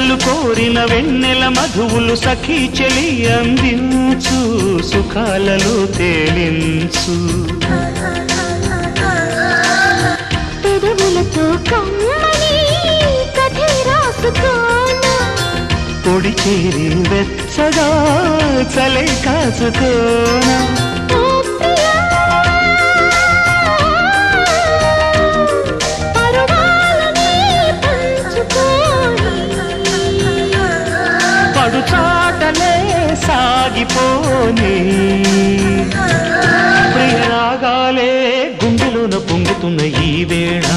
కళ్ళు కోరిన వెన్నెల మధువులు సఖీ చెలి అందించు సుఖాలలో తేలించు పెదవులతో కమ్మని కథే రాసుకోనా పొడి చేరి వెచ్చగా చలే కాచుకోనా పడుచాటలే సాగిపోని ప్రియరాగాలే గుండెలోన పొంగుతున్న ఈ వేళ